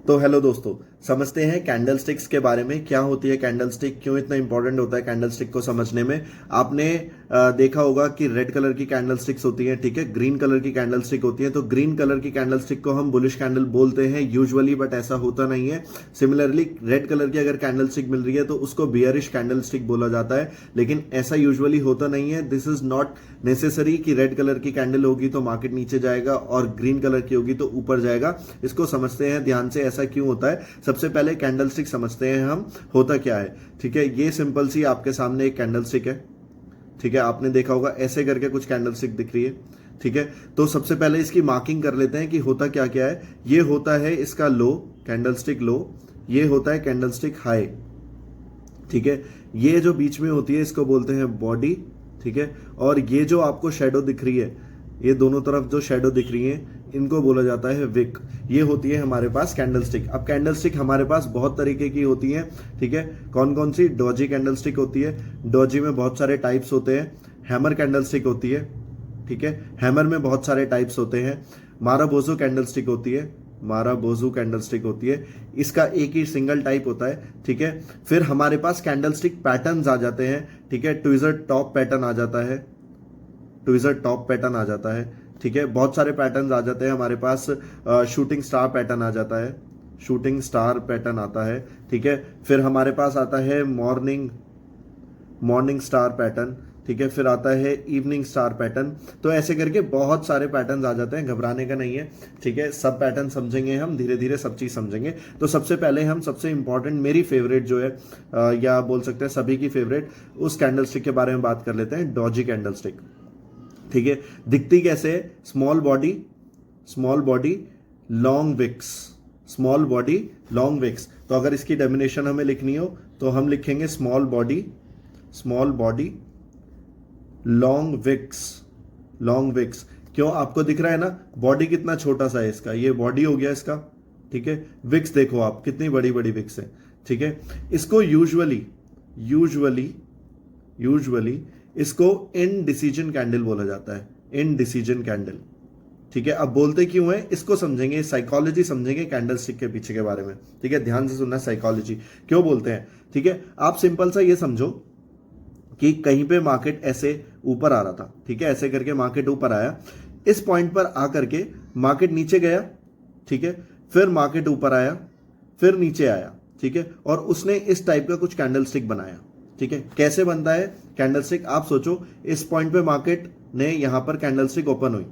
तो हेलो दोस्तों, समझते हैं कैंडल स्टिक्स के बारे में। क्या होती है कैंडल स्टिक, क्यों इतना इंपॉर्टेंट होता है कैंडल स्टिक को समझने में। आपने देखा होगा कि रेड कलर की कैंडल स्टिक्स होती हैं, ठीक है, ग्रीन कलर की कैंडल स्टिक होती है। तो ग्रीन कलर की कैंडल स्टिक को हम बुलिश कैंडल बोलते हैं यूजुअली, बट ऐसा होता नहीं है। सिमिलरली रेड कलर की अगर कैंडल स्टिक मिल रही है तो उसको बियरिश कैंडल स्टिक बोला जाता है, लेकिन ऐसा यूजुअली होता नहीं है। दिस इज नॉट नेसेसरी कि रेड कलर की कैंडल होगी तो मार्केट नीचे जाएगा और ग्रीन कलर की होगी तो ऊपर जाएगा। इसको समझते हैं ध्यान से, ऐसा क्यों होता है। सबसे पहले कैंडल स्टिक समझते हैं हम होता क्या है, ठीक है। ये सिंपल सी आपके सामने एक कैंडल स्टिक है, ठीक है। आपने देखा होगा ऐसे करके कुछ कैंडल स्टिक दिख रही है, ठीक है। तो सबसे पहले इसकी मार्किंग कर लेते हैं कि होता क्या क्या है। ये होता है इसका लो, कैंडल स्टिक लो। ये होता है कैंडल स्टिक हाई, ठीक है। ये जो बीच में होती है इसको बोलते हैं बॉडी, ठीक है। और ये जो आपको शेडो दिख रही है, ये दोनों तरफ जो शेडो दिख रही है इनको बोला जाता है विक। ये होती है हमारे पास कैंडल स्टिक। अब कैंडल स्टिक हमारे पास बहुत तरीके की होती हैं, ठीक है। कौन कौन सी? डॉजी कैंडल स्टिक होती है। डॉजी में बहुत सारे टाइप्स होते हैं। हैमर कैंडल स्टिक होती है, ठीक है। हैमर में बहुत सारे टाइप्स होते हैं। माराबोजो कैंडल स्टिक होती है, माराबोजो कैंडल स्टिक होती है। इसका एक ही सिंगल टाइप होता है, ठीक है। फिर हमारे पास कैंडल स्टिक पैटर्न्स आ जाते हैं, ठीक है। ट्विजर टॉप पैटर्न आ जाता है, ट्विजर टॉप पैटर्न आ जाता है, ठीक है। बहुत सारे पैटर्न्स आ जाते हैं हमारे पास। शूटिंग स्टार पैटर्न आ जाता है, शूटिंग स्टार पैटर्न आता है, ठीक है। फिर हमारे पास आता है मॉर्निंग स्टार पैटर्न, ठीक है। फिर आता है इवनिंग स्टार पैटर्न। तो ऐसे करके बहुत सारे पैटर्न्स आ जाते हैं, घबराने का नहीं है, ठीक है। सब पैटर्न समझेंगे हम, धीरे धीरे सब चीज समझेंगे। तो सबसे पहले हम सबसे इंपॉर्टेंट, मेरी फेवरेट जो है या बोल सकते हैं सभी की फेवरेट, उस कैंडल स्टिक के बारे में बात कर लेते हैं, डॉजी कैंडल स्टिक, ठीक है। दिखती कैसे है? Small body long wicks, small body long wicks. तो अगर इसकी डेफिनेशन हमें लिखनी हो तो हम लिखेंगे स्मॉल बॉडी लॉन्ग विक्स। क्यों? आपको दिख रहा है ना बॉडी कितना छोटा सा है इसका, ये बॉडी हो गया इसका, ठीक है। विक्स देखो आप कितनी बड़ी बड़ी विक्स है, ठीक है। इसको यूजुअली इसको इनडिसीजन कैंडल बोला जाता है, इनडिसीजन कैंडल, ठीक है। अब बोलते क्यों है इसको समझेंगे, साइकोलॉजी समझेंगे कैंडल स्टिक के पीछे के बारे में, ठीक है। ध्यान से सुनना, साइकोलॉजी क्यों बोलते हैं, ठीक है। आप सिंपल सा ये समझो कि कहीं पे मार्केट ऐसे ऊपर आ रहा था, ठीक है। ऐसे करके मार्केट ऊपर आया, इस पॉइंट पर आकर के मार्केट नीचे गया, ठीक है। फिर मार्केट ऊपर आया, फिर नीचे आया, ठीक है। और उसने इस टाइप का कुछ कैंडल स्टिक बनाया, ठीक है। कैसे बनता है कैंडल स्टिक? आप सोचो, इस पॉइंट पे मार्केट ने यहां पर कैंडल स्टिक ओपन हुई,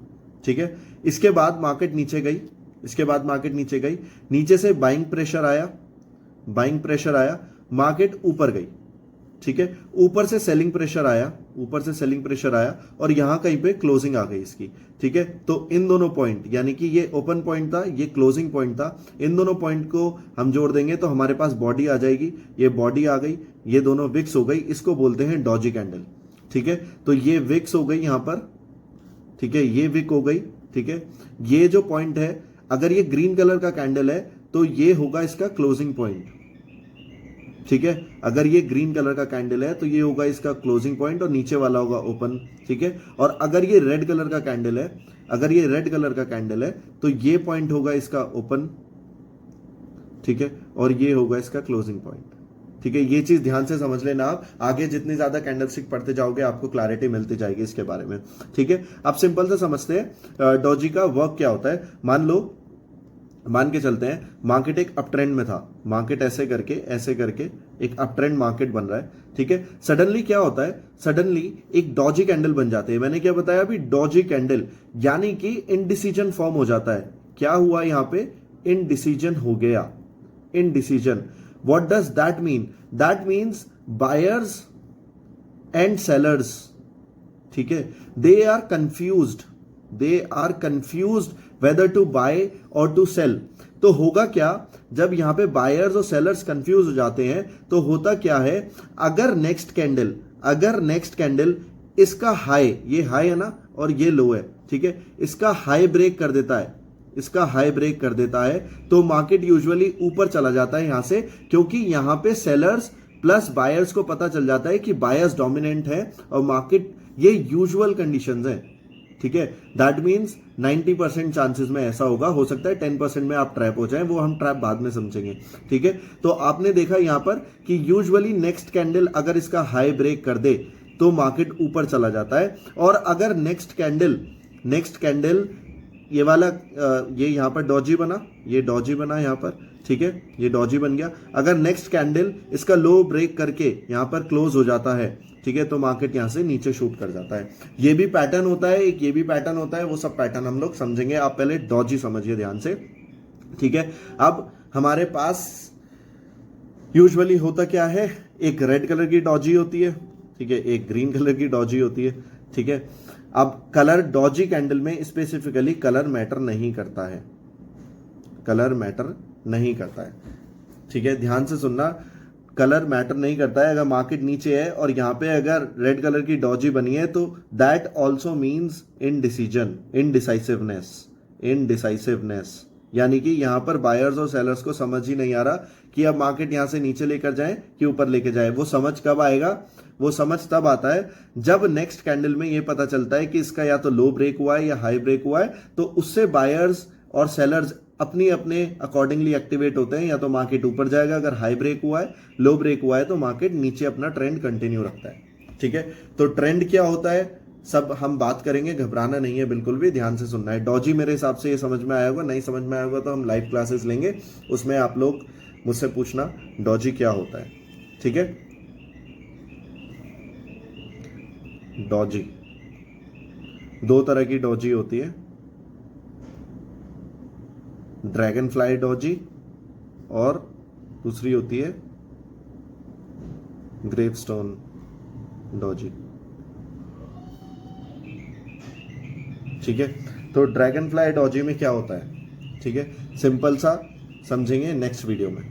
ठीक है। इसके बाद मार्केट नीचे गई, नीचे से बाइंग प्रेशर आया, मार्केट ऊपर गई, ठीक है। ऊपर से सेलिंग प्रेशर आया और यहां कहीं पे क्लोजिंग आ गई इसकी, ठीक है। तो इन दोनों पॉइंट, यानी कि ये ओपन पॉइंट था, ये क्लोजिंग पॉइंट था, इन दोनों पॉइंट को हम जोड़ देंगे तो हमारे पास बॉडी आ जाएगी। ये बॉडी आ गई, ये दोनों विक्स हो गई, इसको बोलते हैं डॉजी कैंडल, ठीक है। तो ये विक्स हो गई यहां पर, ठीक है, ये विक हो गई, ठीक है। ये जो पॉइंट है, अगर ये ग्रीन कलर का कैंडल है तो ये होगा इसका क्लोजिंग पॉइंट, ठीक है। अगर ये ग्रीन कलर का कैंडल है तो ये होगा इसका क्लोजिंग पॉइंट और नीचे वाला होगा ओपन, ठीक है। और अगर ये रेड कलर का कैंडल है तो ये पॉइंट होगा इसका ओपन, ठीक है। और ये होगा इसका क्लोजिंग पॉइंट, ठीक है। ये चीज ध्यान से समझ लेना आप, आगे जितनी ज्यादा कैंडल स्टिक पढ़ते जाओगे आपको क्लैरिटी मिलती जाएगी इसके बारे में, ठीक है। अब सिंपल से समझते हैं डॉजी का वर्क क्या होता है। मान के चलते हैं मार्केट एक अप ट्रेंड में था, मार्केट ऐसे करके एक अप ट्रेंड मार्केट बन रहा है, ठीक है। सडनली क्या होता है, सडनली एक डॉजी कैंडल बन जाते हैं। मैंने क्या बताया अभी? डॉजी कैंडल, यानी कि इनडिसीजन फॉर्म हो जाता है। क्या हुआ यहां पे? इनडिसीजन हो गया, indecision. What does that mean? That means buyers and sellers, ठीक है, they are confused whether to buy और टू सेल। तो होगा क्या, जब यहां पे बायर्स और सेलर्स कंफ्यूज हो जाते हैं तो होता क्या है, अगर नेक्स्ट कैंडल इसका हाई, ये हाई है ना और ये लो है, ठीक है, इसका हाई ब्रेक कर देता है तो मार्केट यूजुअली ऊपर चला जाता है यहां से, क्योंकि यहां पे सेलर्स प्लस बायर्स को पता चल जाता है कि बायर्स डोमिनेंट है और मार्केट, ये यूजुअल कंडीशंस है, ठीक है, दैट मीन्स 90% चांसेस में ऐसा होगा, हो सकता है 10% में आप ट्रैप हो जाए, वो हम ट्रैप बाद में समझेंगे। ठीक है, तो आपने देखा यहां पर कि यूजुअली नेक्स्ट कैंडल अगर इसका हाई ब्रेक कर दे तो मार्केट ऊपर चला जाता है, और अगर नेक्स्ट कैंडल ये वाला ये यहां पर डॉजी बना, ये डॉजी बना यहां पर, ठीक है, ये डॉजी बन गया, अगर नेक्स्ट कैंडल इसका लो ब्रेक करके यहां पर क्लोज हो जाता है, ठीक है, तो मार्केट यहां से नीचे शूट कर जाता है। ये भी पैटर्न होता है, एक ये भी पैटर्न होता है, वो सब पैटर्न हम लोग समझेंगे। आप पहले डॉजी समझिए ध्यान से। ठीक है, अब हमारे पास यूजुअली होता क्या है, एक रेड कलर की डॉजी होती है, ठीक है, एक ग्रीन कलर की डॉजी होती है। ठीक है, अब कलर डॉजी कैंडल में स्पेसिफिकली कलर मैटर नहीं करता है, कलर मैटर नहीं करता है। ठीक है, ध्यान से सुनना, कलर मैटर नहीं करता है। अगर मार्केट नीचे है और यहां पे अगर रेड कलर की डॉजी बनी है तो दैट ऑल्सो मीन्स इनडिसाइसिवनेस, यानी कि यहां पर बायर्स और सेलर्स को समझ ही नहीं आ रहा कि अब मार्केट यहां से नीचे लेकर जाए कि ऊपर लेके जाए। वो समझ कब आएगा, वो समझ तब आता है जब नेक्स्ट कैंडल में ये पता चलता है कि इसका या तो लो ब्रेक हुआ है या हाई ब्रेक हुआ है, तो उससे बायर्स और सेलर्स अपने अकॉर्डिंगली एक्टिवेट होते हैं। या तो मार्केट ऊपर जाएगा अगर हाई ब्रेक हुआ है, लो ब्रेक हुआ है तो मार्केट नीचे अपना ट्रेंड कंटिन्यू रखता है। ठीक है, तो ट्रेंड क्या होता है सब हम बात करेंगे, घबराना नहीं है बिल्कुल भी, ध्यान से सुनना है। डॉजी मेरे हिसाब से ये समझ में आया होगा, नहीं समझ में आया होगा तो हम लाइव क्लासेस लेंगे, उसमें आप लोग मुझसे पूछना डॉजी क्या होता है। ठीक है, डॉजी दो तरह की डॉजी होती है, ड्रैगन फ्लाई डॉजी और दूसरी होती है ग्रेवस्टोन डॉजी। ठीक है, तो ड्रैगन फ्लाई डॉजी में क्या होता है, ठीक है, सिंपल सा समझेंगे नेक्स्ट वीडियो में।